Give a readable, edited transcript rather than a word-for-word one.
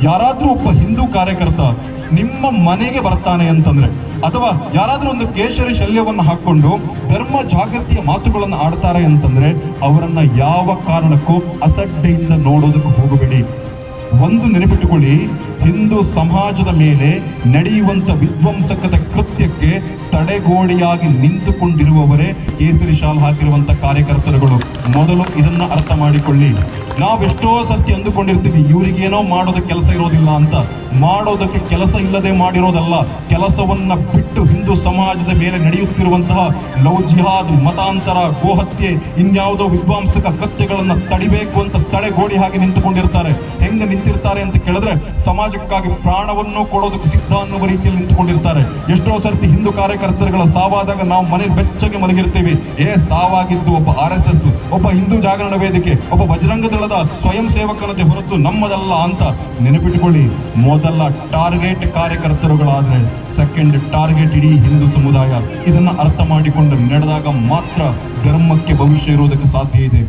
ಯಾರಾದ್ರೂ ಒಬ್ಬ ಹಿಂದೂ ಕಾರ್ಯಕರ್ತ ನಿಮ್ಮ ಮನೆಗೆ ಬರ್ತಾನೆ ಅಂತಂದ್ರೆ, ಅಥವಾ ಯಾರಾದ್ರೂ ಒಂದು ಕೇಸರಿ ಶಲ್ಯವನ್ನು ಹಾಕೊಂಡು ಧರ್ಮ ಜಾಗೃತಿಯ ಮಾತುಗಳನ್ನು ಆಡ್ತಾರೆ ಅಂತಂದ್ರೆ, ಅವರನ್ನ ಯಾವ ಕಾರಣಕ್ಕೂ ಅಸಡ್ಡೆಯಿಂದ ನೋಡೋದಕ್ಕೆ ಹೋಗಬೇಡಿ. ಒಂದು ನೆನಪಿಟ್ಟುಕೊಳ್ಳಿ, ಹಿಂದೂ ಸಮಾಜದ ಮೇಲೆ ನಡೆಯುವಂತ ವಿಧ್ವಂಸಕದ ಕೃತ್ಯಕ್ಕೆ ತಡೆಗೋಡೆಯಾಗಿ ನಿಂತುಕೊಂಡಿರುವವರೇ ಕೇಸರಿ ಶಾಲ್ ಹಾಕಿರುವಂತ ಕಾರ್ಯಕರ್ತರುಗಳು. ಮೊದಲು ಇದನ್ನ ಅರ್ಥ ಮಾಡಿಕೊಳ್ಳಿ. ನಾವೆಷ್ಟೋ ಸರ್ತಿ ಅಂದುಕೊಂಡಿರ್ತೀವಿ ಇವರಿಗೇನೋ ಮಾಡೋದಕ್ಕೆ ಕೆಲಸ ಇರೋದಿಲ್ಲ ಅಂತ. ಮಾಡೋದಕ್ಕೆ ಕೆಲಸ ಇಲ್ಲದೆ ಮಾಡಿರೋದಲ್ಲ, ಕೆಲಸವನ್ನ ಬಿಟ್ಟು ಹಿಂದೂ ಸಮಾಜದ ಮೇಲೆ ನಡೆಯುತ್ತಿರುವಂತಹ ಲವ್ ಜಿಹಾದ್, ಮತಾಂತರ, ಗೋಹತ್ಯೆ, ಇನ್ಯಾವುದೋ ವಿಧ್ವಂಸಕ ಕೃತ್ಯಗಳನ್ನ ತಡಿಬೇಕು ಅಂತ ತಡೆಗೋಡಿ ಹಾಗೆ ನಿಂತುಕೊಂಡಿರ್ತಾರೆ. ಹೆಂಗ ನಿಂತಿರ್ತಾರೆ ಅಂತ ಕೇಳಿದ್ರೆ, ಸಮಾಜಕ್ಕಾಗಿ ಪ್ರಾಣವನ್ನು ಕೊಡೋದಕ್ಕೆ ಸಿದ್ಧ ಅನ್ನುವ ರೀತಿಯಲ್ಲಿ ನಿಂತುಕೊಂಡಿರ್ತಾರೆ. ಎಷ್ಟೋ ಸರ್ತಿ ಹಿಂದೂ ಕಾರ್ಯಕರ್ತರುಗಳ ಸಾವಾದಾಗ ನಾವು ಮನೆ ಬೆಚ್ಚಗೆ ಮಲಗಿರ್ತೀವಿ. ಸಾವಾಗಿದ್ದು ಒಬ್ಬ RSS, ಒಬ್ಬ ಹಿಂದೂ ಜಾಗರಣ ವೇದಿಕೆ, ಒಬ್ಬ ಬಜರಂಗ ದಳದ ಸ್ವಯಂ ಸೇವಕನತೆ ಹೊರತು ನಮ್ಮದಲ್ಲ ಅಂತ ನೆನಪಿಟ್ಟುಕೊಳ್ಳಿ. ಮೊದಲ ಟಾರ್ಗೆಟ್ ಕಾರ್ಯಕರ್ತರುಗಳಾದ್ರೆ ಸೆಕೆಂಡ್ ಟಾರ್ಗೆಟ್ ಇಡೀ ಹಿಂದೂ ಸಮುದಾಯ. ಇದನ್ನ ಅರ್ಥ ಮಾಡಿಕೊಂಡು ನಡೆದಾಗ ಮಾತ್ರ ಧರ್ಮಕ್ಕೆ ಭವಿಷ್ಯ ಇರುವುದಕ್ಕೆ ಸಾಧ್ಯ ಇದೆ.